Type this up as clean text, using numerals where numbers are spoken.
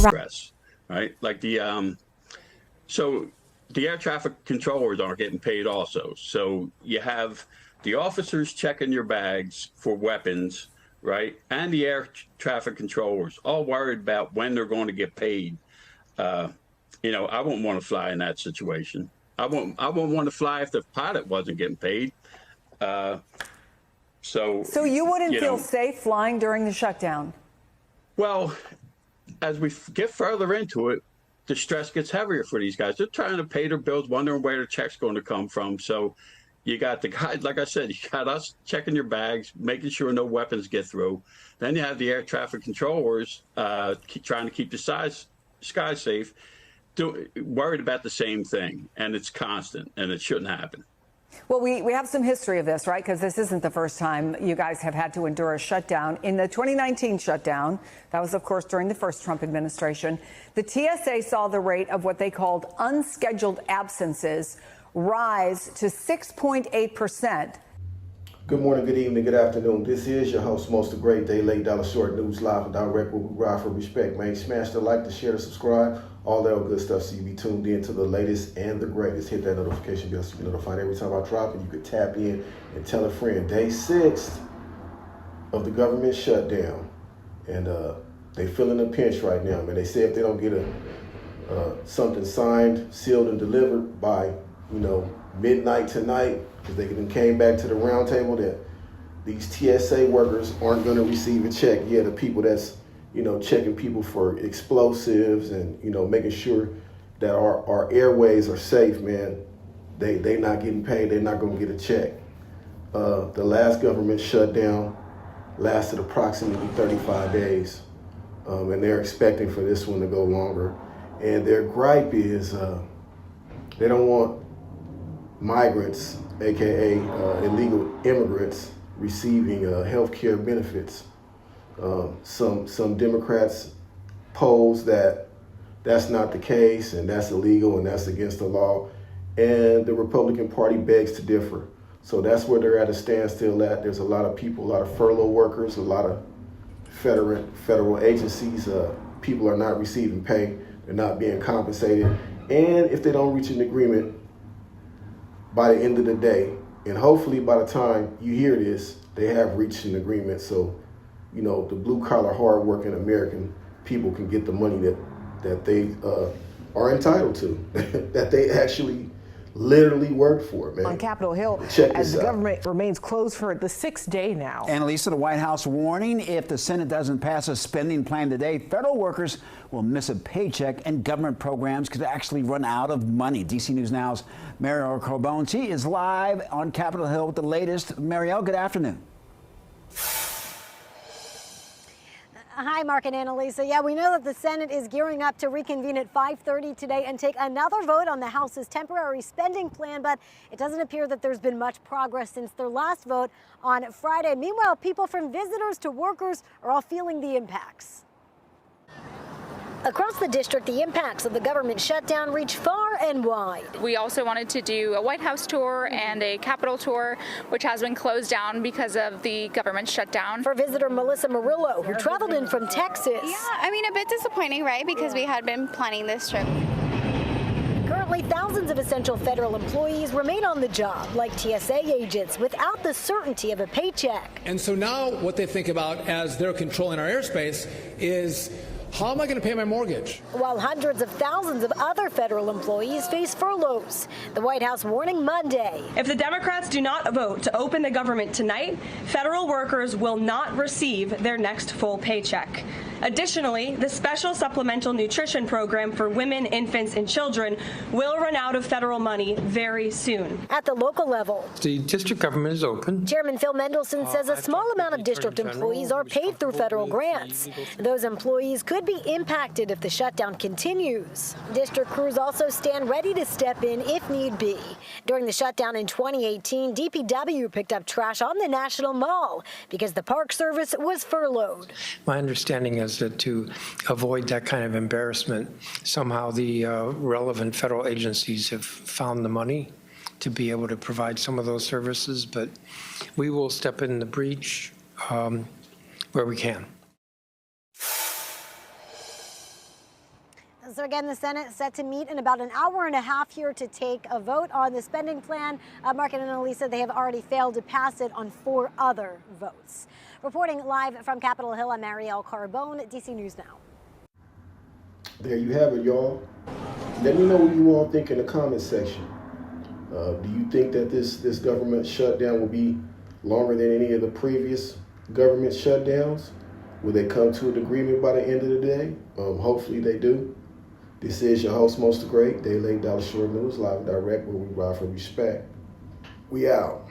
stress, right? Like so the air traffic controllers aren't getting paid also. So you have the officers checking your bags for weapons, right? And the air traffic controllers all worried about when they're going to get paid. I wouldn't want to fly in that situation. I wouldn't want to fly if the pilot wasn't getting paid. Uh, so you wouldn't feel safe flying during the shutdown? Well, as we get further into it, the stress gets heavier for these guys. They're trying to pay their bills, wondering where the check's going to come from. So you got the guys, like I said, you got us checking your bags, making sure no weapons get through. Then you have the air traffic controllers trying to keep the sky safe, worried about the same thing. And it's constant, and it shouldn't happen. Well, we have some history of this, right? Because this isn't the first time you guys have had to endure a shutdown. In the 2019 shutdown, that was, of course, during the first Trump administration, the TSA saw the rate of what they called unscheduled absences rise to 6.8%. Good morning, good evening, good afternoon. This is your host, Most of Great Day, Late Dollar Short News, live and direct, where we ride for respect, man. Smash the like, the share, the subscribe, all that good stuff so you be tuned in to the latest and the greatest. Hit that notification bell so you be notified every time I drop, and you can tap in and tell a friend. Day 6 of the government shutdown, and they feeling a pinch right now, man. They say if they don't get something signed, sealed, and delivered by, midnight tonight, because they came back to the round table, that these TSA workers aren't going to receive a check. Yeah, the people that's, checking people for explosives and, making sure that our airways are safe, man, they not getting paid. They're not going to get a check. The last government shutdown lasted approximately 35 days, and they're expecting for this one to go longer. And their gripe is they don't want migrants, aka illegal immigrants, receiving health care benefits. Some Democrats pose that that's not the case, and that's illegal, and that's against the law. And the Republican Party begs to differ. So that's where they're at a standstill at. There's a lot of people, a lot of furlough workers, a lot of federal agencies. People are not receiving pay. They're not being compensated. And if they don't reach an agreement by the end of the day, and hopefully by the time you hear this, they have reached an agreement, so the blue-collar, hard-working American people can get the money that they are entitled to, that they actually literally worked for, man. On Capitol Hill, as the government remains closed for the 6th day now. Annalisa, the White House warning if the Senate doesn't pass a spending plan today, federal workers will miss a paycheck and government programs could actually run out of money. DC News Now's Mariel Carbone, she is live on Capitol Hill with the latest. Mariel, good afternoon. Hi, Mark and Annalisa. Yeah, we know that the Senate is gearing up to reconvene at 5:30 today and take another vote on the House's temporary spending plan, but it doesn't appear that there's been much progress since their last vote on Friday. Meanwhile, people from visitors to workers are all feeling the impacts. Across the district, the impacts of the government shutdown reach far and wide. We also wanted to do a White House tour and a Capitol tour, which has been closed down because of the government shutdown. For visitor Melissa Murillo, who traveled in from Texas. Yeah, I mean, a bit disappointing, right? Because we had been planning this trip. Currently, thousands of essential federal employees remain on the job, like TSA agents, without the certainty of a paycheck. And so now what they think about as they're controlling our airspace is, how am I going to pay my mortgage? While hundreds of thousands of other federal employees face furloughs. The White House warning Monday. If the Democrats do not vote to open the government tonight, federal workers will not receive their next full paycheck. Additionally, the special supplemental nutrition program for women, infants, and children will run out of federal money very soon. At the local level, the district government is open. Chairman Phil Mendelson says a small amount of district employees are paid through federal grants. Those employees could be impacted if the shutdown continues. District crews also stand ready to step in if need be. During the shutdown in 2018, DPW picked up trash on the National Mall because the Park Service was furloughed. My understanding is that to avoid that kind of embarrassment, somehow the relevant federal agencies have found the money to be able to provide some of those services, but we will step in the breach where we can. So again, the Senate set to meet in about an hour and a half here to take a vote on the spending plan. Mark and Annalisa, they have already failed to pass it on 4 other votes. Reporting live from Capitol Hill, I'm Marielle Carbone, DC News Now. There you have it, y'all. Let me know what you all think in the comment section. Do you think that this government shutdown will be longer than any of the previous government shutdowns? Will they come to an agreement by the end of the day? Hopefully they do. This is your host, Most Great, Daily Dollar Short News, live and direct, where we ride for respect. We out.